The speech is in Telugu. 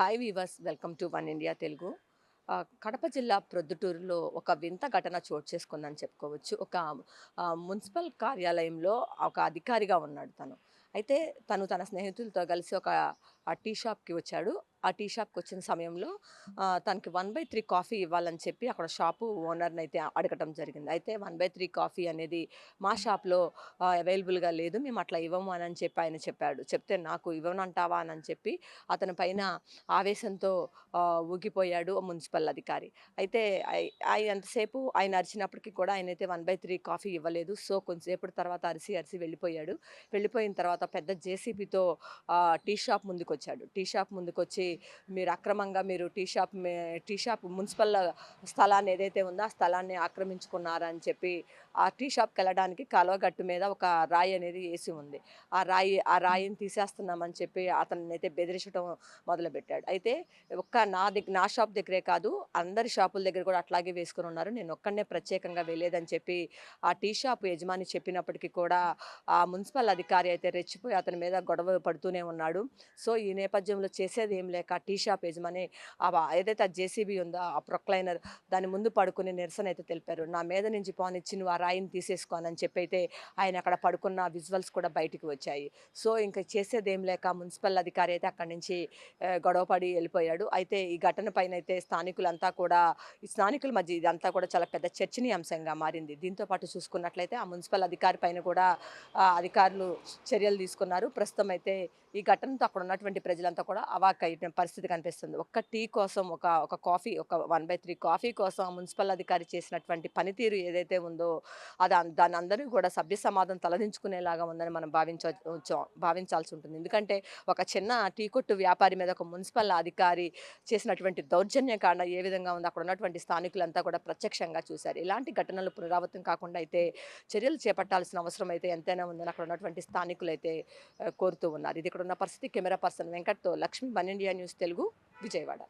Hi weavers, welcome to one India Telugu. Kadapa జిల్లా ప్రొద్దుటూరులో ఒక వింత ఘటన చోటు చేసుకుందని చెప్పుకోవచ్చు. ఒక మున్సిపల్ కార్యాలయంలో ఒక అధికారిగా ఉన్నాడు తను. అయితే తను తన స్నేహితులతో కలిసి ఒక టీ షాప్‌కి వచ్చాడు. ఆ టీ షాప్‌కి వచ్చిన సమయంలో తనకి 1/3 కాఫీ ఇవ్వాలని చెప్పి అక్కడ షాపు ఓనర్‌నైతే అడగటం జరిగింది. అయితే 1/3 కాఫీ అనేది మా షాప్‌లో అవైలబుల్‌గా లేదు. మేము అట్లా ఇవ్వము అని చెప్పి ఆయన చెప్పాడు. చెప్తే నాకు ఇవ్వనంటావా అని చెప్పి అతని పైన ఆవేశంతో ఊగిపోయాడు మున్సిపల్ అధికారి. అయితే ఎంతసేపు ఆయన అరిచినప్పటికి కూడా ఆయనైతే 1/3 కాఫీ ఇవ్వలేదు. సో, కొంచెంసేపటి తర్వాత అరిసి, అరిసి వెళ్ళిపోయాడు. వెళ్ళిపోయిన తర్వాత పెద్ద జేసీబీతో టీ షాప్ ముందుకొచ్చాడు. టీ షాప్ ముందుకొచ్చి, "మీరు అక్రమంగా టీ షాప్ మున్సిపల్ స్థలాన్ని ఏదైతే ఉందో, ఆ స్థలాన్ని ఆక్రమించుకున్నారని" చెప్పి ఆ టీ షాప్‌కెళ్ళడానికి కాలువ గట్టు మీద ఒక రాయి అనేది ఏసి ఉంది. ఆ రాయిని తీసేస్తున్నామని చెప్పి అతన్నయితే బెదిరించడం మొదలుపెట్టాడు. అయితే నా షాప్ దగ్గరే కాదు, అందరి షాపుల దగ్గర కూడా అట్లాగే వేసుకొనున్నారు. నేనొక్కడినే ప్రత్యేకంగా వెళ్ళేదని చెప్పి ఆ టీ షాప్ యజమాని చెప్పినప్పటికి కూడా ఆ మున్సిపల్ అధికారి అయితే రెచ్చిపోయి అతని మీద గొడవ పడుతూనే ఉన్నాడు. సో, ఈ నేపథ్యంలో చేసేదేం లేక టీ షాప్ యజమాని ఏదైతే ఆ జేసీబీ ఉందో ఆ ప్రొక్లైనర్ దాని ముందు పడుకొని నిరసన అయితే తెలిపారు. నా మీద నుంచి పోనిచ్చి నువ్వు ఆ రాయిని తీసేసుకోనని చెప్పైతే ఆయన అక్కడ పడుకున్న విజువల్స్ కూడా బయటికి వచ్చాయి. సో, ఇంక చేసేదేం లేక మున్సిపల్ అధికారి అయితే అక్కడి నుంచి గొడవ పడి ఎళ్ళిపోయాడు. అయితే ఈ ఘటన పైనైతే ఈ స్థానికుల మధ్య ఇదంతా కూడా చాలా పెద్ద చర్చనీయాంశంగా మారింది. దీంతో పాటు చూసుకున్నట్లయితే ఆ మున్సిపల్ అధికారి పైన కూడా అధికారులు చర్యలు తీసుకున్నారు. ప్రస్తుతం అయితే ఈ ఘటనతో అక్కడ ఉన్నటువంటి ప్రజలంతా కూడా అవాక్కయిన పరిస్థితి కనిపిస్తుంది. ఒక్క టీ కోసం ఒక కాఫీ ఒక 1/3 కాఫీ కోసం ఆ మున్సిపల్ అధికారి చేసినటువంటి పనితీరు ఏదైతే ఉందో దాన్ని అందరూ కూడా సభ్య సమాజం తలదించుకునేలాగా ఉందని మనం భావించాల్సి ఉంటుంది. ఎందుకంటే ఒక చిన్న టీ కొట్టు వ్యాపారి మీద ఒక మున్సిపల్ అధికారి చేసినటువంటి దౌర్జన్య కాండ ఏ విధంగా ఉందో అక్కడ ఉన్నటువంటి స్థానికులంతా కూడా ప్రత్యక్షంగా చూశారు. ఇలాంటి ఘటనలు పునరావృతం కాకుండా అయితే చర్యలు చేపట్టాల్సిన అవసరం అయితే ఎంతైనా ఉందని అక్కడ ఉన్నటువంటి స్థానికులైతే కోరుతూ ఉన్నారు. ఇది ఇక్కడ ఉన్న పరిస్థితి. కెమెరా పర్సన్ వెంకట్‌తో Lakshmi, One India news Telugu, Vijayawada.